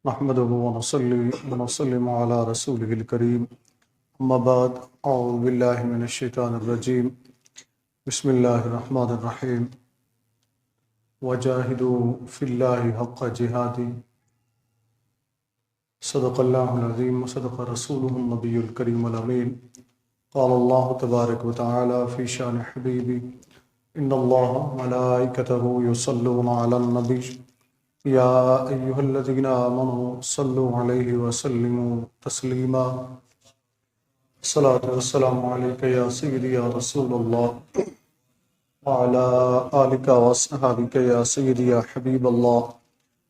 نحمده ونصلي ونسلم على رسوله الكريم اما بعد اعوذ بالله من الشیطان الرجیم بسم اللہ الرحمن الرحیم وجاہدوا فی اللہ حق جہادہ صدق اللہ العظیم وصدق رسولہ النبی الکریم الامین قال اللہ تبارک وتعالی فی شان حبیبی ان اللہ ملائکتہ یصلون علی النبی یا ایہا الذین آمنوا صلوا علیہ وسلموا تسلیما الصلاۃ والسلام علیک یا سیدی یا رسول اللہ وعلی آلک واصحابک یا سیدی یا حبیب اللہ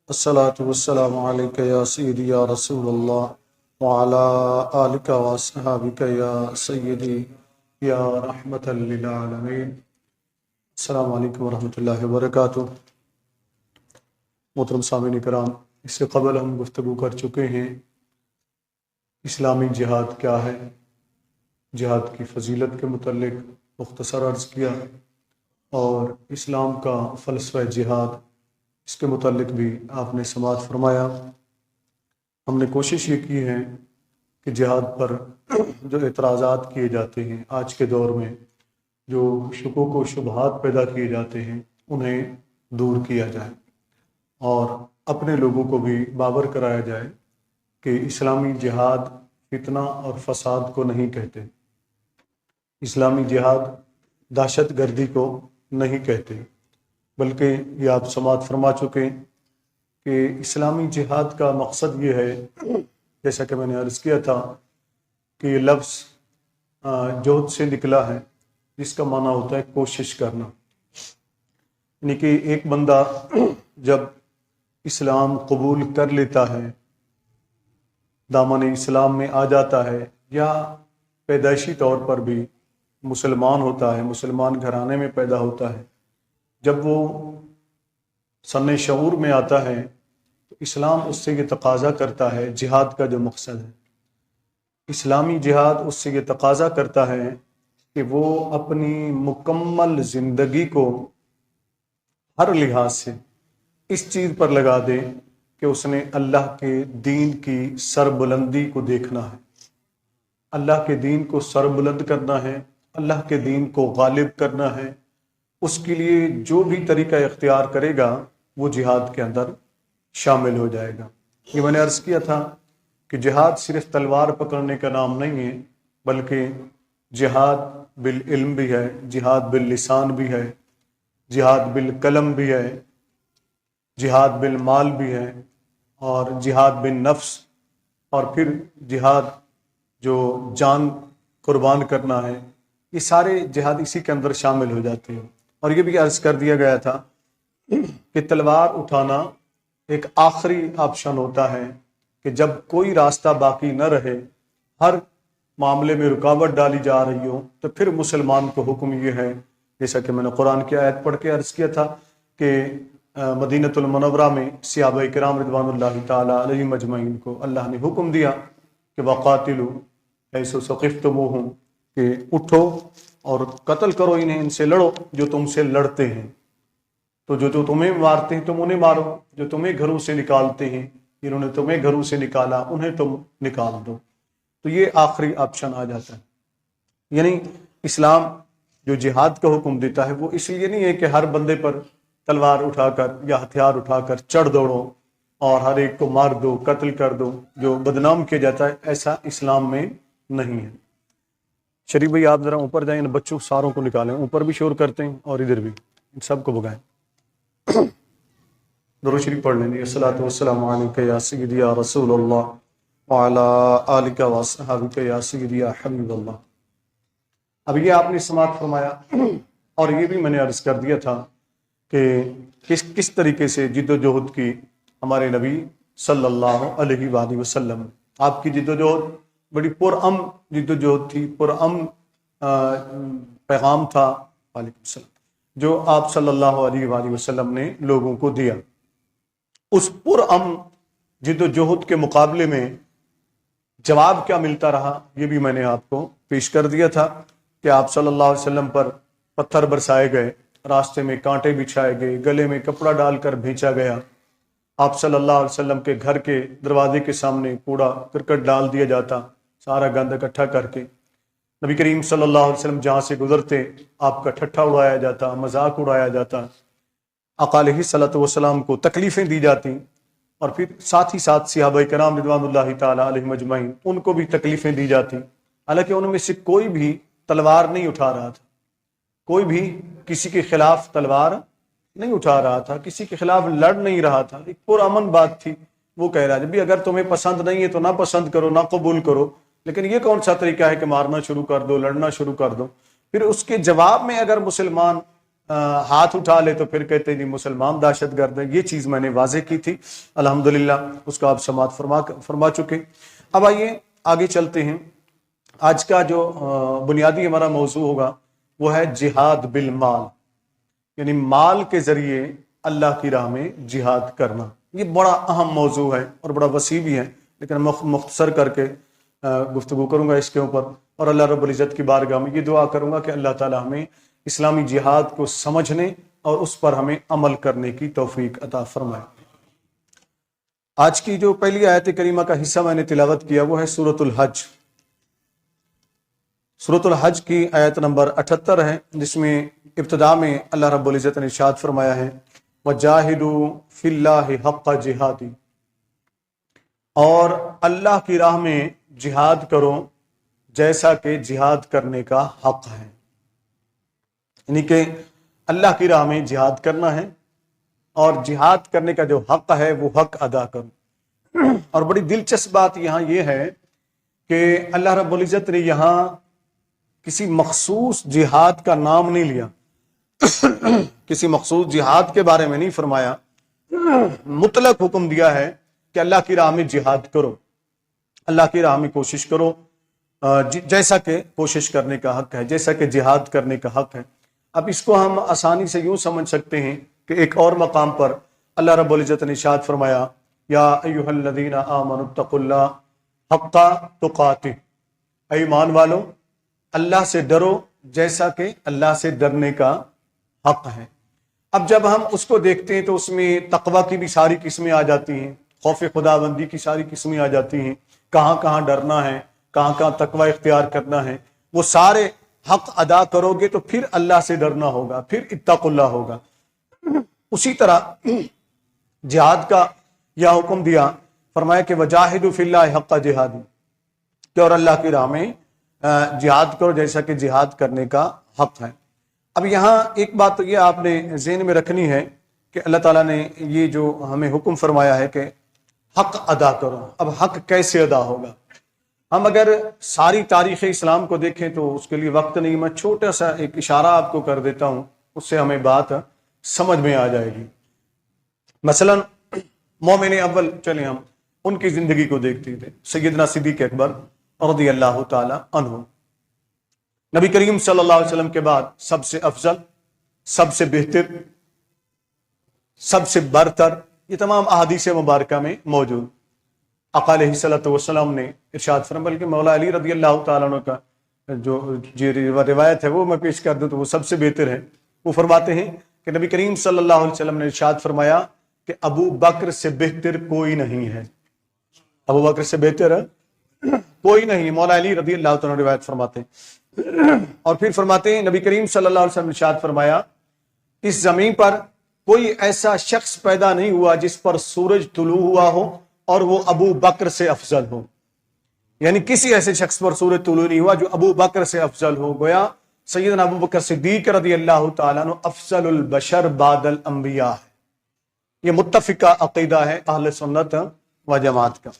الصلاۃ والسلام علیک یا سیدی یا رسول اللہ وعلی آلک واصحابک یا سیدی یا رحمۃ للعالمین۔ السلام علیکم ورحمۃ اللہ وبرکاتہ۔ محترم سامعین کرام، اس سے قبل ہم گفتگو کر چکے ہیں اسلامی جہاد کیا ہے، جہاد کی فضیلت کے متعلق مختصر عرض کیا، اور اسلام کا فلسفہ جہاد اس کے متعلق بھی آپ نے سماعت فرمایا۔ ہم نے کوشش یہ کی ہے کہ جہاد پر جو اعتراضات کیے جاتے ہیں آج کے دور میں، جو شکوک و شبہات پیدا کیے جاتے ہیں، انہیں دور کیا جائے اور اپنے لوگوں کو بھی باور کرایا جائے کہ اسلامی جہاد فتنہ اور فساد کو نہیں کہتے، اسلامی جہاد دہشت گردی کو نہیں کہتے، بلکہ یہ آپ سماعت فرما چکے کہ اسلامی جہاد کا مقصد یہ ہے، جیسا کہ میں نے عرض کیا تھا کہ یہ لفظ جہد سے نکلا ہے، جس کا معنی ہوتا ہے کوشش کرنا، یعنی کہ ایک بندہ جب اسلام قبول کر لیتا ہے، دامن اسلام میں آ جاتا ہے، یا پیدائشی طور پر بھی مسلمان ہوتا ہے، مسلمان گھرانے میں پیدا ہوتا ہے، جب وہ سن شعور میں آتا ہے تو اسلام اس سے یہ تقاضا کرتا ہے، جہاد کا جو مقصد ہے، اسلامی جہاد اس سے یہ تقاضا کرتا ہے کہ وہ اپنی مکمل زندگی کو ہر لحاظ سے اس چیز پر لگا دے کہ اس نے اللہ کے دین کی سربلندی کو دیکھنا ہے، اللہ کے دین کو سربلند کرنا ہے، اللہ کے دین کو غالب کرنا ہے۔ اس کے لیے جو بھی طریقہ اختیار کرے گا وہ جہاد کے اندر شامل ہو جائے گا۔ یہ میں نے عرض کیا تھا کہ جہاد صرف تلوار پکڑنے کا نام نہیں ہے، بلکہ جہاد بالعلم بھی ہے، جہاد باللسان بھی ہے، جہاد بالقلم بھی ہے، جہاد بالمال بھی ہے، اور جہاد بالنفس، اور پھر جہاد جو جان قربان کرنا ہے، یہ سارے جہاد اسی کے اندر شامل ہو جاتے ہیں۔ اور یہ بھی عرض کر دیا گیا تھا کہ تلوار اٹھانا ایک آخری آپشن ہوتا ہے کہ جب کوئی راستہ باقی نہ رہے، ہر معاملے میں رکاوٹ ڈالی جا رہی ہو، تو پھر مسلمان کو حکم یہ ہے، جیسا کہ میں نے قرآن کی آیت پڑھ کے عرض کیا تھا کہ مدینۃ المنورہ میں صحابہ کرام رضوان اللہ تعالیٰ علیہم اجمعین کو اللہ نے حکم دیا کہ وَقَاتِلُوا حَيْثُ ثَقِفْتُمُوهُمْ، کہ اٹھو اور قتل کرو انہیں، ان سے لڑو جو تم سے لڑتے ہیں، تو جو تمہیں مارتے ہیں تم انہیں مارو، جو تمہیں گھروں سے نکالتے ہیں، انہوں نے تمہیں گھروں سے نکالا، انہیں تم نکال دو۔ تو یہ آخری آپشن آ جاتا ہے۔ یعنی اسلام جو جہاد کا حکم دیتا ہے وہ اس لیے نہیں ہے کہ ہر بندے پر تلوار اٹھا کر یا ہتھیار اٹھا کر چڑھ دوڑو اور ہر ایک کو مار دو، قتل کر دو، جو بدنام کیا جاتا ہے، ایسا اسلام میں نہیں ہے۔ شریف بھائی آپ ذرا اوپر جائیں، ان بچوں ساروں کو نکالیں، اوپر بھی شور کرتے ہیں اور ادھر بھی، ان سب کو بگائیں۔ درود شریف پڑھ لیں گے۔ الصلاۃ والسلام علیک یا سیدی یا رسول اللہ وعلی آلک واصحابک یا سیدی یا حبیب اللہ۔ اب یہ آپ نے سماعت فرمایا، اور یہ بھی میں نے عرض کر دیا تھا کہ کس طریقے سے جد و جہد کی ہمارے نبی صلی اللہ علیہ وآلہ وسلم، آپ کی جد و جہد بڑی پرامن جد و جہد تھی، پرامن پیغام تھا، وعلیکم السلام، جو آپ صلی اللہ علیہ وآلہ وسلم نے لوگوں کو دیا۔ اس پرامن جد و جہد کے مقابلے میں جواب کیا ملتا رہا، یہ بھی میں نے آپ کو پیش کر دیا تھا کہ آپ صلی اللہ علیہ وسلم پر پتھر برسائے گئے، راستے میں کانٹے بچھائے گئے، گلے میں کپڑا ڈال کر بھیجا گیا، آپ صلی اللہ علیہ وسلم کے گھر کے دروازے کے سامنے کوڑا کرکٹ ڈال دیا جاتا، سارا گند اکٹھا کر کے نبی کریم صلی اللہ علیہ وسلم جہاں سے گزرتے آپ کا ٹھٹھا اڑایا جاتا، مذاق اڑایا جاتا، آقا علیہ الصلوۃ والسلام کو تکلیفیں دی جاتی، اور پھر ساتھ ہی ساتھ صحابہ کرام رضوان اللہ تعالی علیہم اجمعین ان کو بھی تکلیفیں دی جاتی، حالانکہ ان میں سے کوئی بھی تلوار نہیں اٹھا رہا تھا، کوئی بھی کسی کے خلاف تلوار نہیں اٹھا رہا تھا، کسی کے خلاف لڑ نہیں رہا تھا، ایک پرامن بات تھی۔ وہ کہہ رہا ہے بھی اگر تمہیں پسند نہیں ہے تو نہ پسند کرو، نہ قبول کرو، لیکن یہ کون سا طریقہ ہے کہ مارنا شروع کر دو، لڑنا شروع کر دو؟ پھر اس کے جواب میں اگر مسلمان ہاتھ اٹھا لے تو پھر کہتے ہیں جی مسلمان دہشت گرد ہے۔ یہ چیز میں نے واضح کی تھی، الحمدللہ اس کا آپ سماعت فرما چکے۔ اب آئیے آگے چلتے ہیں۔ آج کا جو بنیادی ہمارا موضوع ہوگا وہ ہے جہاد بالمال، یعنی مال کے ذریعے اللہ کی راہ میں جہاد کرنا۔ یہ بڑا اہم موضوع ہے اور بڑا وسیع بھی ہے، لیکن مختصر کر کے گفتگو کروں گا اس کے اوپر، اور اللہ رب العزت کی بارگاہ میں یہ دعا کروں گا کہ اللہ تعالی ہمیں اسلامی جہاد کو سمجھنے اور اس پر ہمیں عمل کرنے کی توفیق عطا فرمائے۔ آج کی جو پہلی آیت کریمہ کا حصہ میں نے تلاوت کیا وہ ہے سورۃ الحج۔ سورۃ الحج کی آیت نمبر 78 ہے، جس میں ابتدا میں اللہ رب العزت نے ارشاد فرمایا ہے وَجَاهِدُوا فِي اللَّهِ حَقَّ جِهَادِ، اور اللہ کی راہ میں جہاد کرو جیسا کہ جہاد کرنے کا حق ہے، یعنی کہ اللہ کی راہ میں جہاد کرنا ہے اور جہاد کرنے کا جو حق ہے وہ حق ادا کرو۔ اور بڑی دلچسپ بات یہاں یہ ہے کہ اللہ رب العزت نے یہاں کسی مخصوص جہاد کا نام نہیں لیا، کسی مخصوص جہاد کے بارے میں نہیں فرمایا، مطلق حکم دیا ہے کہ اللہ کی راہ میں جہاد کرو، اللہ کی راہ میں کوشش کرو جیسا کہ کوشش کرنے کا حق ہے، جیسا کہ جہاد کرنے کا حق ہے۔ اب اس کو ہم آسانی سے یوں سمجھ سکتے ہیں کہ ایک اور مقام پر اللہ رب العزت نے ارشاد فرمایا یا ایھا الذین آمنوا اتقوا اللہ حق تقاتہ، اے ایمان والو اللہ سے ڈرو جیسا کہ اللہ سے ڈرنے کا حق ہے۔ اب جب ہم اس کو دیکھتے ہیں تو اس میں تقوی کی بھی ساری قسمیں آ جاتی ہیں، خوف خدا بندی کی ساری قسمیں آ جاتی ہیں، کہاں کہاں ڈرنا ہے، کہاں کہاں تقوی اختیار کرنا ہے، وہ سارے حق ادا کرو گے تو پھر اللہ سے ڈرنا ہوگا، پھر اتقوا اللہ ہوگا۔ اسی طرح جہاد کا یہ حکم دیا، فرمایا کہ وجاہدوا فی اللہ حق جہادی، کہ اور اللہ کی راہ میں جہاد کرو جیسا کہ جہاد کرنے کا حق ہے۔ اب یہاں ایک بات تو یہ آپ نے ذہن میں رکھنی ہے کہ اللہ تعالیٰ نے یہ جو ہمیں حکم فرمایا ہے کہ حق ادا کرو، اب حق کیسے ادا ہوگا؟ ہم اگر ساری تاریخ اسلام کو دیکھیں تو اس کے لیے وقت نہیں، میں چھوٹا سا ایک اشارہ آپ کو کر دیتا ہوں، اس سے ہمیں بات سمجھ میں آ جائے گی۔ مثلا مومن اول چلیں ہم ان کی زندگی کو دیکھتے تھے، سیدنا صدیق اکبر رضی اللہ تعالی عنہ، نبی کریم صلی اللہ علیہ وسلم کے بعد سب سے افضل، سب سے بہتر، سب سے برتر، یہ تمام احادیث مبارکہ میں موجود۔ آقا علیہ الصلوۃ والسلام نے ارشاد فرمایا، بلکہ مولا علی رضی اللہ تعالیٰ عنہ کا جو روایت ہے وہ میں پیش کر دوں تو وہ سب سے بہتر ہے۔ وہ فرماتے ہیں کہ نبی کریم صلی اللہ علیہ وسلم نے ارشاد فرمایا کہ ابو بکر سے بہتر کوئی نہیں ہے، ابو بکر سے بہتر کوئی نہیں، مولا علی رضی اللہ تعالیٰ عنہ روایت فرماتے ہیں۔ اور پھر فرماتے ہیں نبی کریم صلی اللہ علیہ وسلم نے ارشاد فرمایا اس زمین پر کوئی ایسا شخص پیدا نہیں ہوا جس پر سورج طلوع ہوا ہو اور وہ ابو بکر سے افضل ہو، یعنی کسی ایسے شخص پر سورج طلوع نہیں ہوا جو ابو بکر سے افضل ہو۔ گویا سیدنا ابو بکر صدیق رضی اللہ تعالیٰ عنہ افضل البشر بعد الانبیاء ہے، یہ متفقہ عقیدہ ہے اہل سنت و جماعت کا۔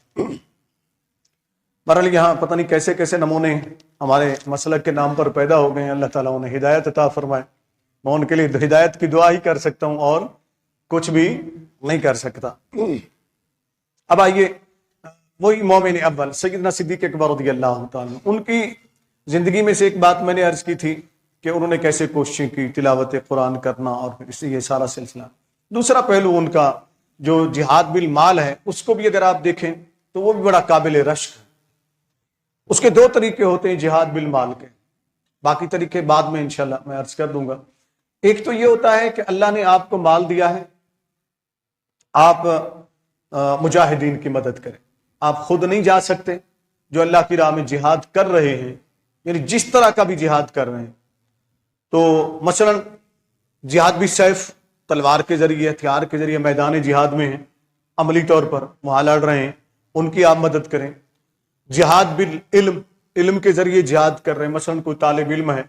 بہرحال یہاں پتہ نہیں کیسے کیسے نمونے ہمارے مسلک کے نام پر پیدا ہو گئے ہیں، اللہ تعالیٰ انہیں ہدایت عطا فرمائے۔ میں ان کے لیے ہدایت کی دعا ہی کر سکتا ہوں اور کچھ بھی نہیں کر سکتا۔ اب آئیے وہی مومن اول سیدنا صدیق اکبر رضی اللہ تعالیٰ عنہ، ان کی زندگی میں سے ایک بات میں نے عرض کی تھی کہ انہوں نے کیسے کوششیں کی، تلاوت قرآن کرنا اور پھر اس یہ سارا سلسلہ۔ دوسرا پہلو ان کا جو جہاد بالمال ہے، اس کو بھی اگر آپ دیکھیں تو وہ بھی بڑا قابل رشک ہے۔ اس کے دو طریقے ہوتے ہیں جہاد بالمال کے، باقی طریقے بعد میں انشاءاللہ میں عرض کر دوں گا۔ ایک تو یہ ہوتا ہے کہ اللہ نے آپ کو مال دیا ہے، آپ مجاہدین کی مدد کریں. آپ خود نہیں جا سکتے، جو اللہ کی راہ میں جہاد کر رہے ہیں، یعنی جس طرح کا بھی جہاد کر رہے ہیں، تو مثلا جہاد بھی سیف تلوار کے ذریعے، ہتھیار کے ذریعے میدان جہاد میں ہیں، عملی طور پر وہاں لڑ رہے ہیں، ان کی آپ مدد کریں. جہاد بالعلم، علم کے ذریعے جہاد کر رہے ہیں، مثلا کوئی طالب علم ہے،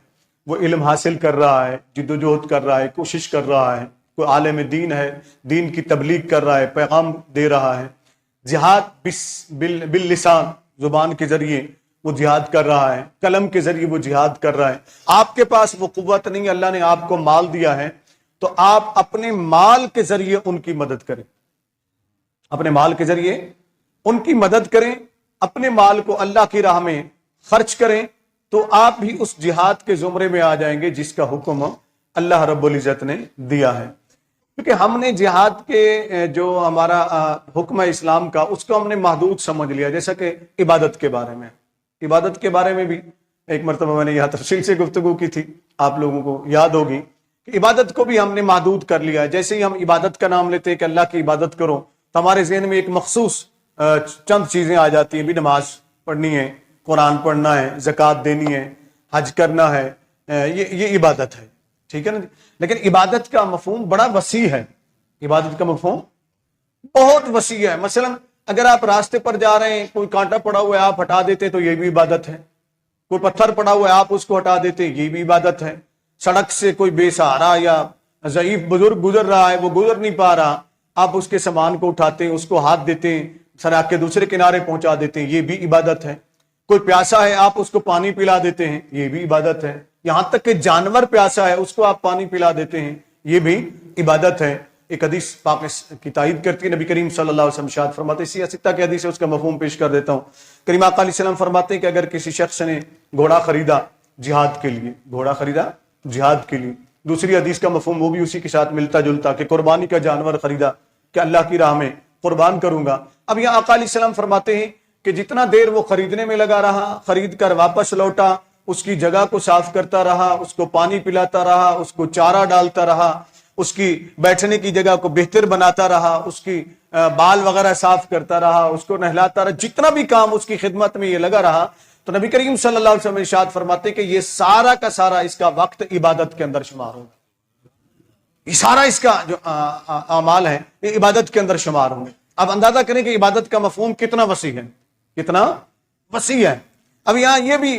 وہ علم حاصل کر رہا ہے، جد و جہد کر رہا ہے، کوشش کر رہا ہے، کوئی عالم دین ہے، دین کی تبلیغ کر رہا ہے، پیغام دے رہا ہے، جہاد باللسان، زبان کے ذریعے وہ جہاد کر رہا ہے، قلم کے ذریعے وہ جہاد کر رہا ہے. آپ کے پاس وہ قوت نہیں، اللہ نے آپ کو مال دیا ہے، تو آپ اپنے مال کے ذریعے ان کی مدد کریں، اپنے مال کے ذریعے ان کی مدد کریں، اپنے مال کو اللہ کی راہ میں خرچ کریں، تو آپ بھی اس جہاد کے زمرے میں آ جائیں گے جس کا حکم اللہ رب العزت نے دیا ہے. کیونکہ ہم نے جہاد کے جو ہمارا حکم ہے اسلام کا، اس کو ہم نے محدود سمجھ لیا. جیسا کہ عبادت کے بارے میں، عبادت کے بارے میں بھی ایک مرتبہ میں نے یہاں تفصیل سے گفتگو کی تھی، آپ لوگوں کو یاد ہوگی کہ عبادت کو بھی ہم نے محدود کر لیا ہے. جیسے ہی ہم عبادت کا نام لیتے ہیں کہ اللہ کی عبادت کرو، تو ہمارے ذہن میں ایک مخصوص چند چیزیں آ جاتی ہیں، بھی نماز پڑھنی ہے، قرآن پڑھنا ہے، زکوٰۃ دینی ہے، حج کرنا ہے، یہ عبادت ہے، ٹھیک ہے نا. لیکن عبادت کا مفہوم بڑا وسیع ہے، عبادت کا مفہوم بہت وسیع ہے. مثلا اگر آپ راستے پر جا رہے ہیں، کوئی کانٹا پڑا ہوا ہے آپ ہٹا دیتے تو یہ بھی عبادت ہے. کوئی پتھر پڑا ہوا ہے آپ اس کو ہٹا دیتے، یہ بھی عبادت ہے. سڑک سے کوئی بے سہارا یا ضعیف بزرگ گزر رہا ہے، وہ گزر نہیں پا رہا، آپ اس کے سامان کو اٹھاتے ہیں، اس کو ہاتھ دیتے ہیں، سڑک کے دوسرے کنارے پہنچا دیتے ہیں، یہ بھی عبادت ہے. کوئی پیاسا ہے آپ اس کو پانی پلا دیتے ہیں، یہ بھی عبادت ہے. یہاں تک کہ جانور پیاسا ہے اس کو آپ پانی پلا دیتے ہیں، یہ بھی عبادت ہے. ایک حدیث پاک کی تائید کرتی ہے، نبی کریم صلی اللہ علیہ وسلم ارشاد فرماتے ہیں، سیاستہ کی حدیث ہے، اس کا مفہوم پیش کر دیتا ہوں. کریم آقا علیہ السلام فرماتے ہیں کہ اگر کسی شخص نے گھوڑا خریدا جہاد کے لیے، گھوڑا خریدا جہاد کے لیے، دوسری حدیث کا مفہوم وہ بھی اسی کے ساتھ ملتا جلتا کہ قربانی کا جانور خریدا کہ اللہ کی راہ میں قربان کروں گا. اب یہاں آقا علیہ السلام فرماتے ہیں کہ جتنا دیر وہ خریدنے میں لگا رہا، خرید کر واپس لوٹا، اس کی جگہ کو صاف کرتا رہا، اس کو پانی پلاتا رہا، اس کو چارہ ڈالتا رہا، اس کی بیٹھنے کی جگہ کو بہتر بناتا رہا، اس کی بال وغیرہ صاف کرتا رہا، اس کو نہلاتا رہا، جتنا بھی کام اس کی خدمت میں یہ لگا رہا، تو نبی کریم صلی اللہ علیہ وسلم ارشاد فرماتے کہ یہ سارا کا سارا اس کا وقت عبادت کے اندر شمار ہوگا. یہ سارا اس کا جو اعمال ہے یہ عبادت کے اندر شمار ہوں گے. اب اندازہ کریں کہ عبادت کا مفہوم کتنا وسیع ہے، کتنا وسیع ہے. اب یہاں یہ بھی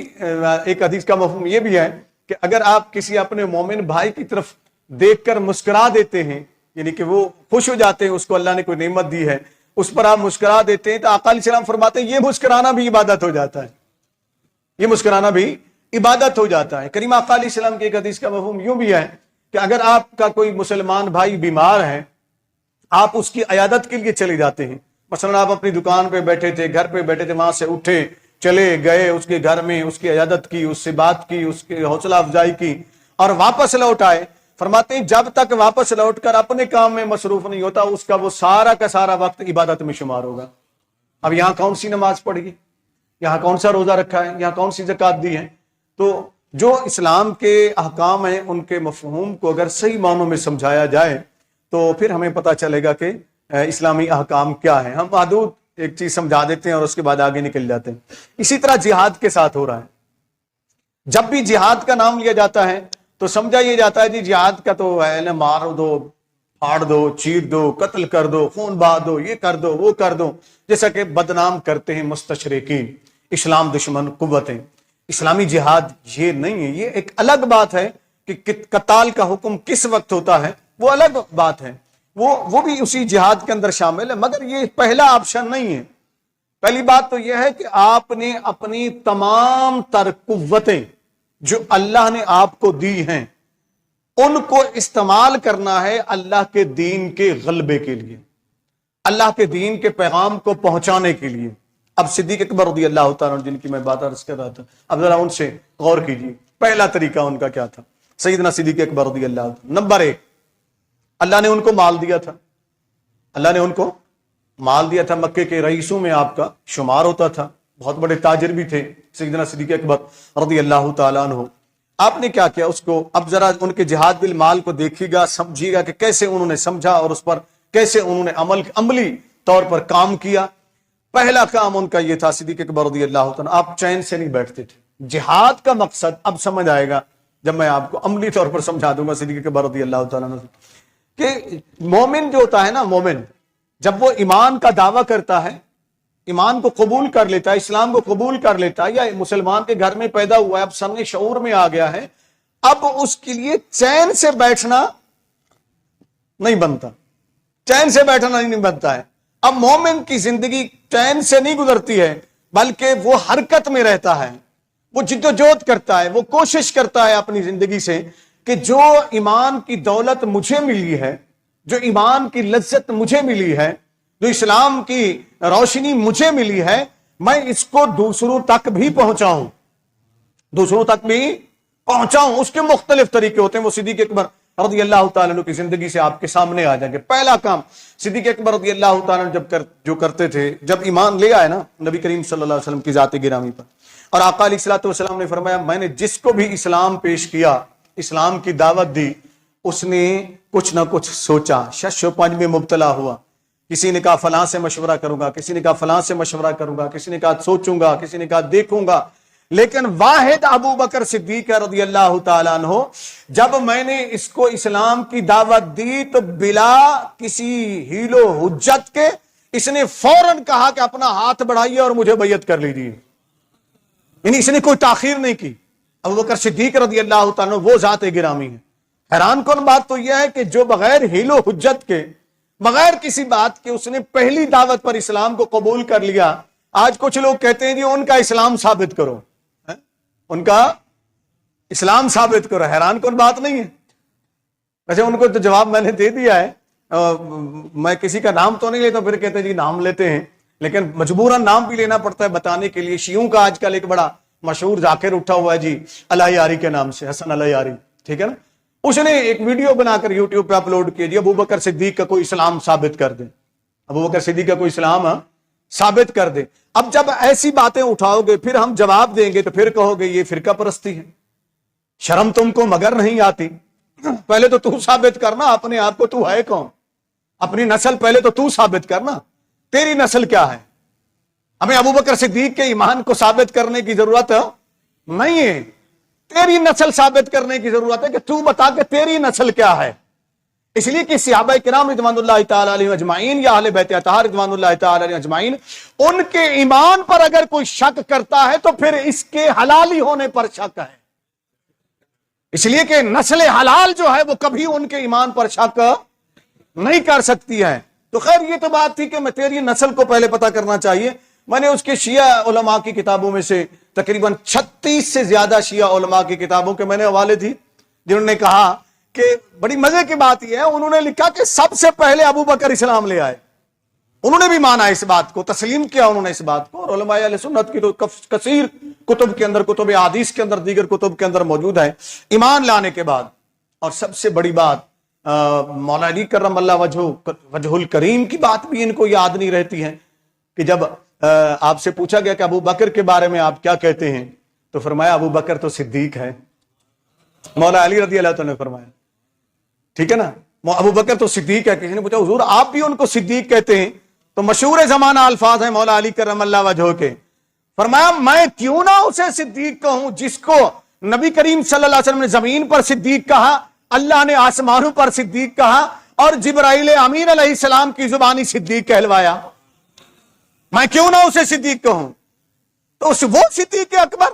ایک حدیث کا مفہوم یہ بھی ہے کہ اگر آپ کسی اپنے مومن بھائی کی طرف دیکھ کر مسکرا دیتے ہیں، یعنی کہ وہ خوش ہو جاتے ہیں، اس کو اللہ نے کوئی نعمت دی ہے، اس پر آپ مسکرا دیتے ہیں، تو آقا علیہ السلام فرماتے ہیں یہ مسکرانا بھی عبادت ہو جاتا ہے، یہ مسکرانا بھی عبادت ہو جاتا ہے. کریم آقا علیہ السلام کی ایک حدیث کا مفہوم یوں بھی ہے کہ اگر آپ کا کوئی مسلمان بھائی بیمار ہے، آپ اس کی عیادت کے لیے چلے جاتے ہیں. مثلا آپ اپنی دکان پہ بیٹھے تھے، گھر پہ بیٹھے تھے، وہاں سے اٹھے، چلے گئے اس کے گھر میں، اس کی عیادت کی، اس سے بات کی، اس کی حوصلہ افزائی کی، اور واپس لوٹ آئے. فرماتے ہیں جب تک واپس لوٹ کر اپنے کام میں مصروف نہیں ہوتا، اس کا وہ سارا کا سارا وقت عبادت میں شمار ہوگا. اب یہاں کون سی نماز پڑھی، یہاں کون سا روزہ رکھا ہے، یہاں کون سی زکوٰۃ دی ہے. تو جو اسلام کے احکام ہیں ان کے مفہوم کو اگر صحیح معنوں میں سمجھایا جائے تو پھر ہمیں پتہ چلے گا کہ اسلامی احکام کیا ہے. ہم محدود ایک چیز سمجھا دیتے ہیں اور اس کے بعد آگے نکل جاتے ہیں. اسی طرح جہاد کے ساتھ ہو رہا ہے. جب بھی جہاد کا نام لیا جاتا ہے تو سمجھا یہ جاتا ہے جی جہاد کا تو ہے نا، مار دو، پھاڑ دو، چیر دو، قتل کر دو، خون بہا دو، یہ کر دو، وہ کر دو، جیسا کہ بدنام کرتے ہیں مستشرقین، اسلام دشمن قوتیں. اسلامی جہاد یہ نہیں ہے. یہ ایک الگ بات ہے کہ قتال کا حکم کس وقت ہوتا ہے، وہ الگ بات ہے، وہ بھی اسی جہاد کے اندر شامل ہے، مگر یہ پہلا آپشن نہیں ہے. پہلی بات تو یہ ہے کہ آپ نے اپنی تمام تر قوتیں جو اللہ نے آپ کو دی ہیں ان کو استعمال کرنا ہے اللہ کے دین کے غلبے کے لیے، اللہ کے دین کے پیغام کو پہنچانے کے لیے. اب صدیق اکبر رضی اللہ تعالیٰ عنہ جن کی میں بات عرض کر رہا تھا، اب ذرا ان سے غور کیجیے. پہلا طریقہ ان کا کیا تھا؟ سیدنا صدیق اکبر رضی اللہ عنہ، نمبر 1، اللہ نے ان کو مال دیا تھا، اللہ نے ان کو مال دیا تھا. مکے کے رئیسوں میں آپ کا شمار ہوتا تھا، بہت بڑے تاجر بھی تھے سیدنا صدیق اکبر رضی اللہ تعالیٰ عنہ. آپ نے کیا کیا اس کو، اب ذرا ان کے جہاد بالمال کو دیکھیے گا، سمجھیے گا کہ کیسے انہوں نے سمجھا اور اس پر کیسے انہوں نے عملی طور پر کام کیا۔ پہلا کام ان کا یہ تھا صدیق اکبر رضی اللہ تعالیٰ، آپ چین سے نہیں بیٹھتے تھے۔ جہاد کا مقصد اب سمجھ آئے گا جب میں آپ کو عملی طور پر سمجھا دوں گا صدیق اکبر رضی اللہ تعالیٰ کہ مومن جو ہوتا ہے نا، مومن جب وہ ایمان کا دعویٰ کرتا ہے، ایمان کو قبول کر لیتا ہے، اسلام کو قبول کر لیتا ہے، یا مسلمان کے گھر میں پیدا ہوا ہے، اب سامنے شعور میں آ گیا ہے، اب اس کے لیے چین سے بیٹھنا نہیں بنتا، چین سے بیٹھنا نہیں بنتا ہے۔ اب مومن کی زندگی چین سے نہیں گزرتی ہے، بلکہ وہ حرکت میں رہتا ہے، وہ جدوجہد کرتا ہے، وہ کوشش کرتا ہے اپنی زندگی سے کہ جو ایمان کی دولت مجھے ملی ہے، جو ایمان کی لذت مجھے ملی ہے، جو اسلام کی روشنی مجھے ملی ہے، میں اس کو دوسروں تک بھی پہنچاؤں، دوسروں تک بھی پہنچاؤں۔ اس کے مختلف طریقے ہوتے ہیں، وہ صدیق اکبر رضی اللہ تعالیٰ عنہ کی زندگی سے آپ کے سامنے آ جائیں گے۔ پہلا کام صدیق اکبر رضی اللہ تعالیٰ عنہ جو کرتے تھے، جب ایمان لے آئے نا نبی کریم صلی اللہ علیہ وسلم کی ذات گرامی پر، اور آقا علیہ الصلوۃ والسلام نے فرمایا میں نے جس کو بھی اسلام پیش کیا، اسلام کی دعوت دی، اس نے کچھ نہ کچھ سوچا، شش و پنج میں مبتلا ہوا۔ کسی نے کہا فلاں سے مشورہ کروں گا، کسی نے کہا فلاں سے مشورہ کروں گا، کسی نے کہا سوچوں گا، کسی نے کہا دیکھوں گا، لیکن واحد ابو بکر صدیق رضی اللہ تعالیٰ عنہ، جب میں نے اس کو اسلام کی دعوت دی تو بلا کسی ہیل و حجت کے اس نے فوراً کہا کہ اپنا ہاتھ بڑھائیے اور مجھے بیعت کر لیجیے، یعنی اس نے کوئی تاخیر نہیں کی۔ ابو بکر صدیق رضی اللہ تعالیٰ عنہ وہ ذات گرامی ہے۔ حیران کن بات تو یہ ہے کہ جو بغیر ہیل و حجت کے، بغیر کسی بات کے اس نے پہلی دعوت پر اسلام کو قبول کر لیا۔ آج کچھ لوگ کہتے ہیں جی ان کا اسلام ثابت کرو، ان کا اسلام ثابت کرو۔ حیران کن بات نہیں ہے؟ ویسے ان کو تو جواب میں نے دے دیا ہے، میں کسی کا نام تو نہیں لیتا، پھر کہتے ہیں جی نام لیتے ہیں، لیکن مجبوراً نام بھی لینا پڑتا ہے بتانے کے لیے۔ شیعوں کا آج کل ایک بڑا مشہور ذاکر اٹھا ہوا ہے جی الہ یاری کے نام سے، حسن الہ یاری، ٹھیک ہے نا، اس نے ایک ویڈیو بنا کر یوٹیوب پہ اپلوڈ کیا، جی ابو بکر صدیق کا کوئی اسلام ثابت کر دے، ابو بکر صدیق کا کوئی اسلام ثابت کر دے۔ اب جب ایسی باتیں اٹھاؤ گے پھر ہم جواب دیں گے تو پھر کہو گے یہ فرقہ پرستی ہے، شرم تم کو مگر نہیں آتی؟ پہلے تو ثابت کرنا اپنے آپ کو، تو ہے کون، اپنی نسل پہلے تو ثابت کرنا، تیری نسل کیا ہے۔ ہمیں ابو بکر صدیق کے ایمان کو ثابت کرنے کی ضرورت نہیں ہے، تیری نسل ثابت کرنے کی ضرورت ہے کہ تو بتا کہ تیری نسل کیا ہے۔ اس لیے کہ صحابہ کرام رضوان اللہ تعالی علیہم اجمعین یا اہل بیت اطہار رضوان اللہ تعالی علیہم اجمعین، ان کے ایمان پر اگر کوئی شک کرتا ہے تو پھر اس کے حلالی ہونے پر شک ہے، اس لیے کہ نسل حلال جو ہے وہ کبھی ان کے ایمان پر شک نہیں کر سکتی ہے۔ تو خیر یہ تو بات تھی کہ میں تیری نسل کو پہلے پتہ کرنا چاہیے۔ میں نے اس کے شیعہ علماء کی کتابوں میں سے تقریباً 36 سے زیادہ شیعہ علماء کی کتابوں کے میں نے حوالے دی، جنہوں نے کہا کہ بڑی مزے کی بات یہ ہے، انہوں نے لکھا کہ سب سے پہلے ابو بکر اسلام لے آئے، انہوں نے بھی مانا اس بات کو، تسلیم کیا انہوں نے اس بات کو، اور علماء اہل سنت کی تو کثیر کتب کے اندر، کتب احادیث کے اندر، دیگر کتب کے اندر موجود ہے ایمان لانے کے بعد۔ اور سب سے بڑی بات مولا علی کرم اللہ وجہ الکریم کی بات بھی ان کو یاد نہیں رہتی ہے کہ جب آپ سے پوچھا گیا کہ ابو بکر کے بارے میں آپ کیا کہتے ہیں تو فرمایا ابو بکر تو صدیق ہے۔ مولا علی رضی اللہ تعالیٰ نے فرمایا، ٹھیک ہے نا، ابو بکر تو صدیق ہے۔ کسی نے پوچھا حضور آپ بھی ان کو صدیق کہتے ہیں؟ تو مشہور زمانہ الفاظ ہیں مولا علی کرم اللہ وجہ کے، فرمایا میں کیوں نہ اسے صدیق کہوں جس کو نبی کریم صلی اللہ علیہ وسلم نے زمین پر صدیق کہا، اللہ نے آسمانوں پر صدیق کہا، اور جبرائیل امین علیہ السلام کی زبانی صدیق کہلوایا، میں کیوں نہ اسے صدیق کہوں؟ تو وہ صدیق اکبر،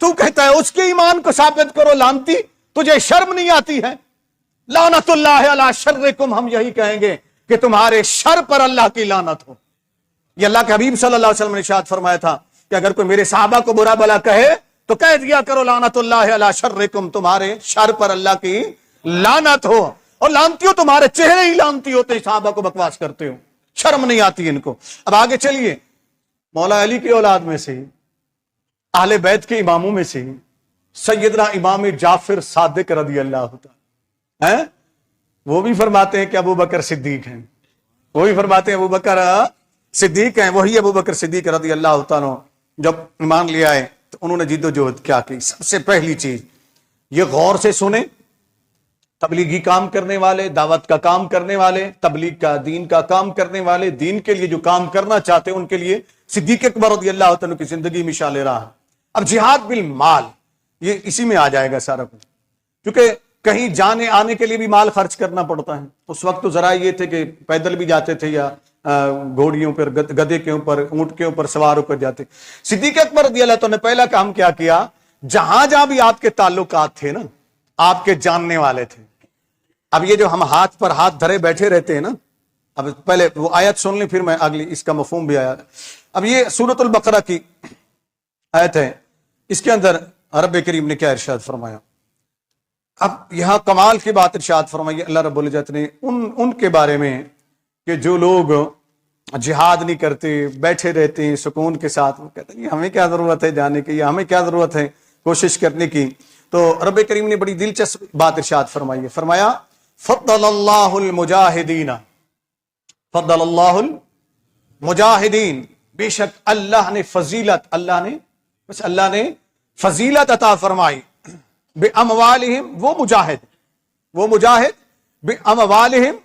تو کہتا ہے اس کے ایمان کو ثابت کرو، لانتی تجھے شرم نہیں آتی ہے؟ لعنت اللہ علی شرکم، ہم یہی کہیں گے کہ تمہارے شر پر اللہ کی لعنت ہو۔ یہ اللہ کے حبیب صلی اللہ علیہ وسلم نے ارشاد فرمایا تھا کہ اگر کوئی میرے صحابہ کو برا بلا کہے تو کہہ دیا کرو لعنت اللہ علی شرکم، تمہارے شر پر اللہ کی لعنت ہو۔ اور لانتیوں تمہارے چہرے ہی لانتی ہوتے، صحابہ کو بکواس کرتے ہو، شرم نہیں آتی ان کو۔ اب آگے چلیے، مولا علی کی اولاد میں سے، اہل بیت کے اماموں میں سے سیدنا امام جعفر صادق رضی اللہ تعالی ہیں، وہ بھی فرماتے ہیں کہ ابو بکر صدیق ہیں، وہ بھی فرماتے ہیں ابو بکر صدیق ہیں۔ وہی ابو بکر صدیق رضی اللہ تعالیٰ جب ایمان لے آئے تو انہوں نے جد و جہد کیا کی؟ سب سے پہلی چیز یہ غور سے سنیں، تبلیغی کام کرنے والے، دعوت کا کام کرنے والے، تبلیغ کا دین کا کام کرنے والے، دین کے لیے جو کام کرنا چاہتے ہیں ان کے لیے صدیق اکبر رضی اللہ تعالیٰ کی زندگی مثال راہ ہے۔ اب جہاد بالمال یہ اسی میں آ جائے گا سارا کچھ، کیونکہ کہیں جانے آنے کے لیے بھی مال خرچ کرنا پڑتا ہے۔ اس وقت تو ذرا یہ تھے کہ پیدل بھی جاتے تھے یا گھوڑیوں پر، گدے کے اوپر، اونٹ کے اوپر سوار ہو کر جاتے۔ صدیق اکبر رضی اللہ تعالیٰ نے پہلا کام کیا کیا، جہاں جہاں بھی آپ کے تعلقات تھے نا، آپ کے جاننے والے تھے۔ اب یہ جو ہم ہاتھ پر ہاتھ دھرے بیٹھے رہتے ہیں نا، اب پہلے وہ آیت سن لیں پھر میں اگلی اس کا مفہوم بھی آیا۔ اب یہ سورۃ البقرہ کی آیت ہے، اس کے اندر رب کریم نے کیا ارشاد فرمایا۔ اب یہاں کمال کی بات ارشاد فرمائی اللہ رب العزت نے ان کے بارے میں کہ جو لوگ جہاد نہیں کرتے، بیٹھے رہتے ہیں سکون کے ساتھ، وہ کہتے ہیں ہمیں کیا ضرورت ہے جانے کی، یا ہمیں کیا ضرورت ہے کوشش کرنے کی۔ تو رب کریم نے بڑی دلچسپ بات ارشاد فرمائی ہے، فرمایا فضل اللہ المجاہدین، فضل اللہ المجاہدین، بے شک اللہ نے فضیلت، اللہ نے فضیلت عطا فرمائی، بے اموالہم، وہ مجاہد بے اموالہم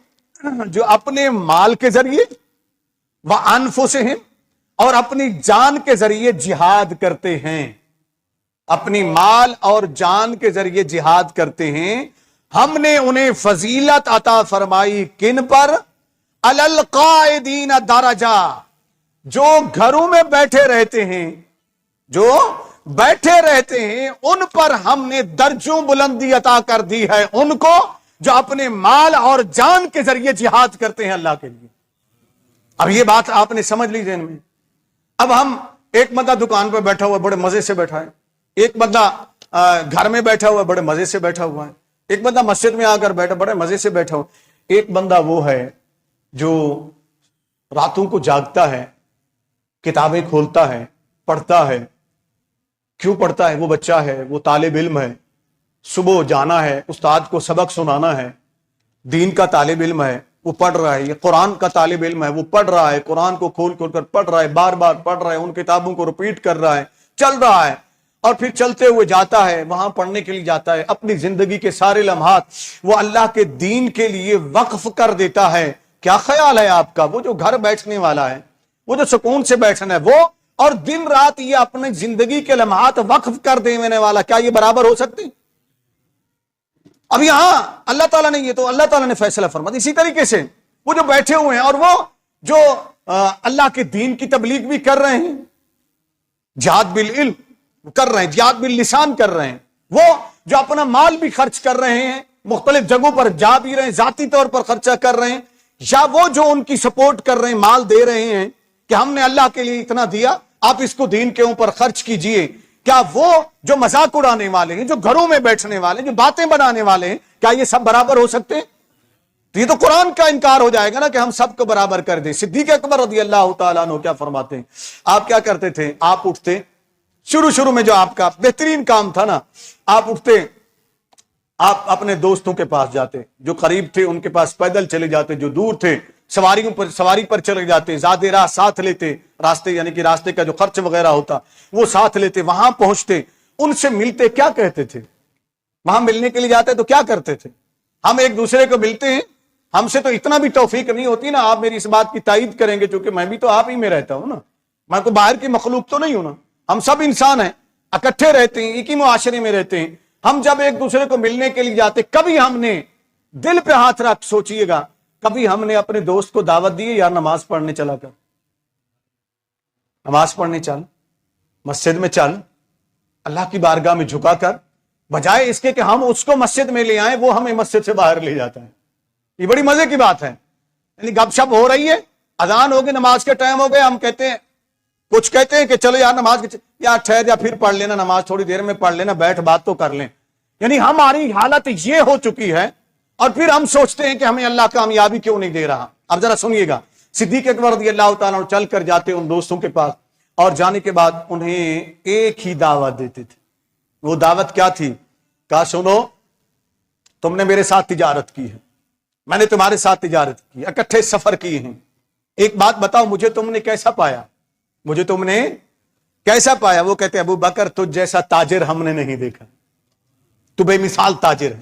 جو اپنے مال کے ذریعے، وانفسہم اور اپنی جان کے ذریعے جہاد کرتے ہیں، اپنی مال اور جان کے ذریعے جہاد کرتے ہیں۔ ہم نے انہیں فضیلت عطا فرمائی کن پر؟ علی القاعدین درجہ، جو گھروں میں بیٹھے رہتے ہیں، ان پر ہم نے درجوں بلندی عطا کر دی ہے، ان کو جو اپنے مال اور جان کے ذریعے جہاد کرتے ہیں اللہ کے لیے۔ اب یہ بات آپ نے سمجھ لی ذہن میں۔ اب ہم، ایک بندہ دکان پہ بیٹھا ہوا بڑے مزے سے بیٹھا ہے، ایک بندہ گھر میں بیٹھا ہوا بڑے مزے سے بیٹھا ہوا ہے، ایک بندہ مسجد میں آ کر بیٹھا بڑے مزے سے بیٹھا ہوا، ایک بندہ وہ ہے جو راتوں کو جاگتا ہے، کتابیں کھولتا ہے، پڑھتا ہے۔ کیوں پڑھتا ہے؟ وہ بچہ ہے، وہ طالب علم ہے، صبح جانا ہے، استاد کو سبق سنانا ہے، دین کا طالب علم ہے، وہ پڑھ رہا ہے۔ یہ قرآن کا طالب علم ہے، وہ پڑھ رہا ہے، قرآن کو کھول کھول کر پڑھ رہا ہے، بار بار پڑھ رہا ہے، ان کتابوں کو ریپیٹ کر رہا ہے، چل رہا ہے، اور پھر چلتے ہوئے جاتا ہے، وہاں پڑھنے کے لیے جاتا ہے، اپنی زندگی کے سارے لمحات وہ اللہ کے دین کے لیے وقف کر دیتا ہے۔ کیا خیال ہے آپ کا؟ وہ جو گھر بیٹھنے والا ہے، وہ جو سکون سے بیٹھنا ہے، وہ اور دن رات یہ اپنی زندگی کے لمحات وقف کر دینے والا، کیا یہ برابر ہو سکتے؟ اب یہاں اللہ تعالیٰ نے، یہ تو اللہ تعالیٰ نے فیصلہ فرما دیا۔ اسی طریقے سے وہ جو بیٹھے ہوئے ہیں اور وہ جو اللہ کے دین کی تبلیغ بھی کر رہے ہیں، جہاد بالعلم کر رہے ہیں، جہاد باللسان کر رہے ہیں، وہ جو اپنا مال بھی خرچ کر رہے ہیں، مختلف جگہوں پر جا بھی رہے ہیں، ذاتی طور پر خرچہ کر رہے ہیں، یا وہ جو ان کی سپورٹ کر رہے ہیں، مال دے رہے ہیں کہ ہم نے اللہ کے لیے اتنا دیا، آپ اس کو دین کے اوپر خرچ کیجئے، کیا وہ جو مذاق اڑانے والے ہیں، جو گھروں میں بیٹھنے والے ہیں، جو باتیں بنانے والے ہیں، کیا یہ سب برابر ہو سکتے ہیں؟ تو یہ تو قرآن کا انکار ہو جائے گا نا کہ ہم سب کو برابر کر دیں۔ صدیق اکبر رضی اللہ تعالیٰ عنہ کیا فرماتے ہیں؟ آپ کیا کرتے تھے؟ آپ اٹھتے، شروع میں جو آپ کا بہترین کام تھا نا، آپ اٹھتے، آپ اپنے دوستوں کے پاس جاتے، جو قریب تھے ان کے پاس پیدل چلے جاتے، جو دور تھے سواری پر چلے جاتے، زیادہ راہ ساتھ لیتے، راستے یعنی کہ راستے کا جو خرچ وغیرہ ہوتا وہ ساتھ لیتے، وہاں پہنچتے، ان سے ملتے، کیا کہتے تھے؟ وہاں ملنے کے لیے جاتے تو کیا کرتے تھے؟ ہم ایک دوسرے کو ملتے ہیں، ہم سے تو اتنا بھی توفیق نہیں ہوتی نا، آپ میری اس بات کی تائید کریں گے چونکہ میں بھی تو آپ ہی میں رہتا ہوں نا، میں تو باہر کی مخلوق تو نہیں ہوں نا، ہم سب انسان ہیں، اکٹھے رہتے ہیں، ایک ہی معاشرے میں رہتے ہیں۔ ہم جب ایک دوسرے کو ملنے کے لیے جاتے، کبھی ہم نے دل پہ ہاتھ رکھ سوچئے گا، کبھی ہم نے اپنے دوست کو دعوت دی یا نماز پڑھنے چلا کر، نماز پڑھنے چل، مسجد میں چل، اللہ کی بارگاہ میں جھکا کر، بجائے اس کے کہ ہم اس کو مسجد میں لے آئیں، وہ ہمیں مسجد سے باہر لے جاتا ہے۔ یہ بڑی مزے کی بات ہے، یعنی گپ شپ ہو رہی ہے، اذان ہو گئی، نماز کے ٹائم ہو گئے، ہم کہتے ہیں، کچھ کہتے ہیں کہ چلو یار نماز یار ٹھہر جا، پھر پڑھ لینا نماز، تھوڑی دیر میں پڑھ لینا، بیٹھ بات تو کر لیں۔ یعنی ہماری حالت یہ ہو چکی ہے، اور پھر ہم سوچتے ہیں کہ ہمیں اللہ کامیابی کیوں نہیں دے رہا۔ اب ذرا سنیے گا، صدیق اکبر رضی اللہ تعالیٰ چل کر جاتے ان دوستوں کے پاس، اور جانے کے بعد انہیں ایک ہی دعوت دیتے تھے۔ وہ دعوت کیا تھی؟ کہا سنو، تم نے میرے ساتھ تجارت کی ہے، میں نے تمہارے ساتھ تجارت کی، اکٹھے سفر کیے ہیں، ایک بات بتاؤ، مجھے تم نے کیسا پایا؟ مجھے تم نے کیسا پایا؟ وہ کہتے ہیں ابو بکر تجھ جیسا تاجر ہم نے نہیں دیکھا، تو بے مثال تاجر ہے۔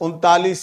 39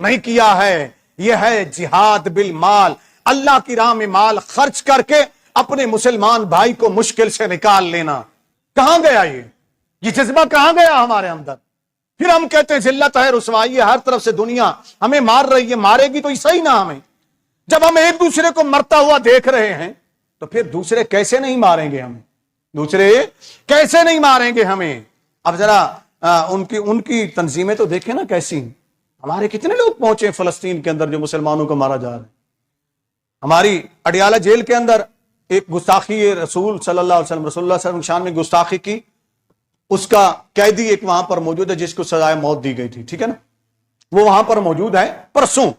نہیں کیا ہے، یہ ہے جہاد بالمال، اللہ کی راہ میں مال خرچ کر کے اپنے مسلمان بھائی کو مشکل سے نکال لینا۔ کہاں گیا یہ جذبہ کہاں گیا ہمارے اندر؟ پھر ہم کہتے ہیں ذلت ہے، رسوائی ہے، ہر طرف سے دنیا ہمیں مار رہی ہے، مارے گی تو صحیح نہ ہمیں۔ جب ہم ایک دوسرے کو مرتا ہوا دیکھ رہے ہیں تو پھر دوسرے کیسے نہیں ماریں گے ہمیں؟ دوسرے کیسے نہیں ماریں گے ہمیں؟ اب ذرا ان کی تنظیمیں تو دیکھیں نا کیسی ہیں۔ ہمارے کتنے لوگ پہنچے فلسطین کے اندر جو مسلمانوں کو مارا جا رہا ہے۔ ہماری اڈیالہ جیل کے اندر ایک گستاخی رسول صلی اللہ علیہ وسلم رسول اللہ صلی اللہ علیہ وسلم شان میں گستاخی کی، اس کا قیدی ایک وہاں پر موجود ہے جس کو سزائے موت دی گئی تھی، ٹھیک ہے نا، وہ وہاں پر موجود ہے۔ پرسوں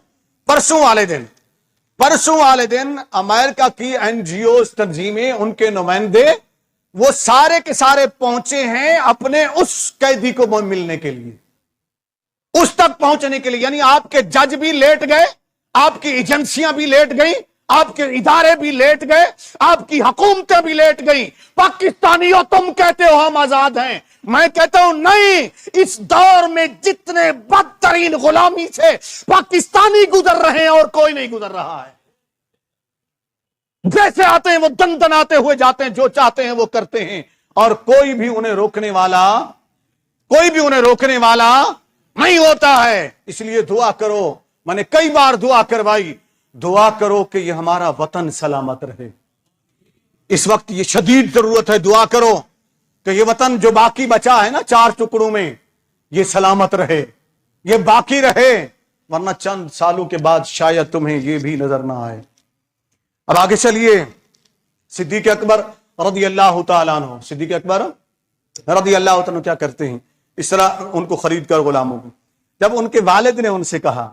والے دن امریکہ کی NGOs تنظیمیں، ان کے نمائندے، وہ سارے کے سارے پہنچے ہیں اپنے اس قیدی کو ملنے کے لیے، اس تک پہنچنے کے لیے۔ یعنی آپ کے جج بھی لیٹ گئے، آپ کی ایجنسیاں بھی لیٹ گئی، آپ کے ادارے بھی لیٹ گئے، آپ کی حکومتیں بھی لیٹ گئی۔ پاکستانیوں تم کہتے ہو ہم آزاد ہیں، میں کہتا ہوں نہیں، اس دور میں جتنے بدترین غلامی سے پاکستانی گزر رہے ہیں اور کوئی نہیں گزر رہا ہے۔ جیسے آتے ہیں وہ دن دن آتے ہوئے جاتے ہیں، جو چاہتے ہیں وہ کرتے ہیں، اور کوئی بھی انہیں روکنے والا نہیں ہوتا ہے۔ اس لیے دعا کرو، میں نے کئی بار دعا کروائی، دعا کرو کہ یہ ہمارا وطن سلامت رہے۔ اس وقت یہ شدید ضرورت ہے، دعا کرو کہ یہ وطن جو باقی بچا ہے نا 4 ٹکڑوں میں، یہ سلامت رہے، یہ باقی رہے، ورنہ چند سالوں کے بعد شاید تمہیں یہ بھی نظر نہ آئے۔ اب آگے چلیے، صدیق اکبر رضی اللہ تعالیٰ عنہ، صدیق اکبر رضی اللہ تعالیٰ عنہ کیا کرتے ہیں؟ اس طرح ان کو خرید کر غلاموں کو، جب ان کے والد نے ان سے کہا،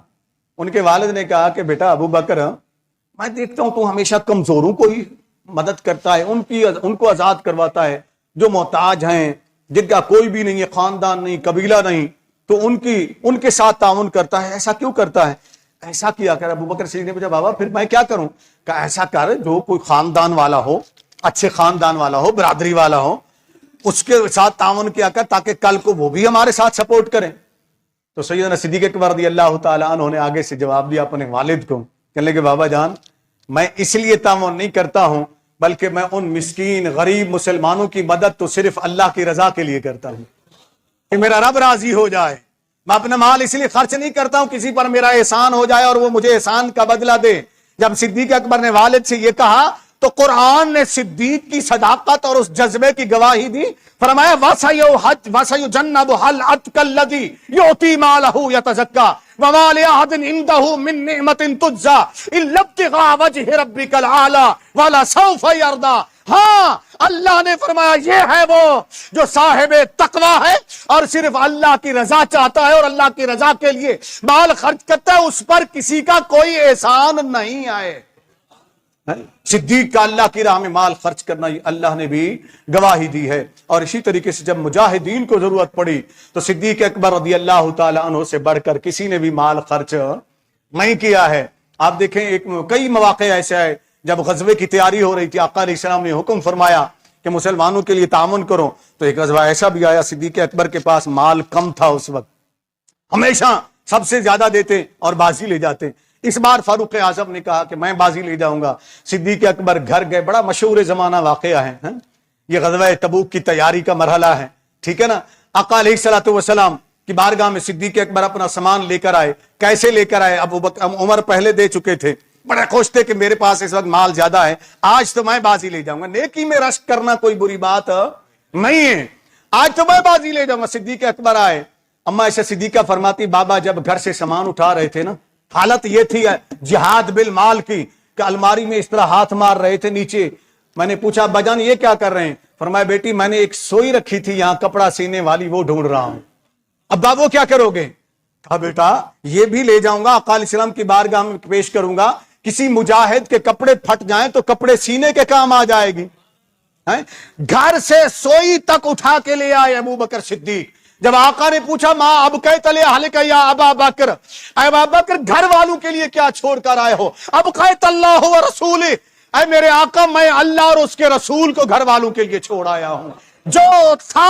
ان کے والد نے کہا کہ بیٹا ابو بکر، میں دیکھتا ہوں تو ہمیشہ کمزوروں کو ہی مدد کرتا ہے، ان کو آزاد کرواتا ہے، جو محتاج ہیں، جن کا کوئی بھی نہیں ہے، خاندان نہیں، قبیلہ نہیں، تو ان کے ساتھ تعاون کرتا ہے، ایسا کیوں کرتا ہے؟ ایسا کیا کر ابو بکر صدیق نے پوچھا بابا پھر میں کیا کروں؟ کہ ایسا کر جو کوئی خاندان والا ہو، اچھے خاندان والا ہو، برادری والا ہو، اس کے ساتھ تعاون کیا کر تاکہ کل کو وہ بھی ہمارے ساتھ سپورٹ کریں۔ تو سیدنا صدیق اکبر رضی اللہ تعالیٰ عنہ نے آگے سے جواب دیا اپنے والد کو، کہنے لگے بابا جان میں اس لیے تعاون نہیں کرتا ہوں، بلکہ میں ان مسکین غریب مسلمانوں کی مدد تو صرف اللہ کی رضا کے لیے کرتا ہوں کہ میرا رب راضی ہو جائے۔ میں اپنا مال اس لیے خرچ نہیں کرتا ہوں کسی پر میرا احسان ہو جائے اور وہ مجھے احسان کا بدلہ دے۔ جب صدیق اکبر نے والد سے یہ کہا تو قرآن نے صدیق کی صداقت اور اس جذبے کی گواہی دی، فرمایا وَسَيُجَنَّبُهَا الْأَتْقَى الَّذِي يُؤْتِي مَالَهُ يَتَزَكَّى وَمَا لِأَحَدٍ عِندَهُ مِن نِّعْمَةٍ تُجْزَىٰ إِلَّا ابْتِغَاءَ وَجْهِ رَبِّكَ الْأَعْلَىٰ وَلَسَوْفَ يَرْضَىٰ۔ ہاں، اللہ نے فرمایا یہ ہے وہ جو صاحب تقویٰ ہے اور صرف اللہ کی رضا چاہتا ہے اور اللہ کی رضا کے لیے مال خرچ کرتا ہے، اس پر کسی کا کوئی احسان نہیں آئے۔ صدیق کا اللہ کی راہ میں مال خرچ کرنا اللہ نے بھی گواہی دی ہے۔ اور اسی طریقے سے جب مجاہدین کو ضرورت پڑی تو صدیق اکبر رضی اللہ تعالیٰ عنہ سے بڑھ کر کسی نے بھی مال خرچ نہیں کیا ہے۔ آپ دیکھیں کئی مواقع ایسے ہے جب غزوے کی تیاری ہو رہی تھی، آقا علیہ السلام نے حکم فرمایا کہ مسلمانوں کے لیے تعاون کرو، تو ایک غزوہ ایسا بھی آیا صدیق اکبر کے پاس مال کم تھا، اس وقت ہمیشہ سب سے زیادہ دیتے اور بازی لے جاتے۔ اس بار فاروق اعظم نے کہا کہ میں بازی لے جاؤں گا، صدیق اکبر گھر گئے، بڑا مشہور زمانہ واقعہ ہے، یہ غزوہ تبوک کی تیاری کا مرحلہ ہے، ٹھیک ہے نا۔ آقا علیہ السلام کی بارگاہ میں صدیق اکبر اپنا سامان لے کر آئے، کیسے لے کر آئے؟ عمر پہلے دے چکے تھے، بڑے خوش تھے کہ میرے پاس اس وقت مال زیادہ ہے، آج تو میں بازی لے جاؤں گا۔ نیکی میں رشک کرنا کوئی بری بات نہیں ہے، آج تو میں بازی لے جاؤں گا۔ صدیق اکبر آئے، اما ایسے صدیقہ فرماتی بابا جب گھر سے سامان اٹھا رہے تھے نا، حالت یہ تھی جہاد بالمال کی کہ الماری میں اس طرح ہاتھ مار رہے تھے نیچے۔ میں نے پوچھا بجان یہ کیا کر رہے ہیں؟ فرمایا بیٹی میں نے ایک سوئی رکھی تھی یہاں کپڑا سینے والی، وہ ڈھونڈ رہا ہوں۔ اب وہ کیا کرو گے؟ کہا بیٹا یہ بھی لے جاؤں گا، آقا علیہ السلام کی بارگاہ میں پیش کروں گا، کسی مجاہد کے کپڑے پھٹ جائیں تو کپڑے سینے کے کام آ جائے گی۔ گھر سے سوئی تک اٹھا کے لے آئے ابو بکر صدیق۔ جب آقا نے پوچھا ماں اب کہت لے اہلک یا ابا بکر، اے ابا بکر گھر والوں کے لیے کیا چھوڑ کر آئے ہو؟ اب کہت اللہ و رسول، اے میرے آقا میں اللہ اور اس کے رسول کو گھر والوں کے لیے چھوڑ آیا ہوں۔ جو تھا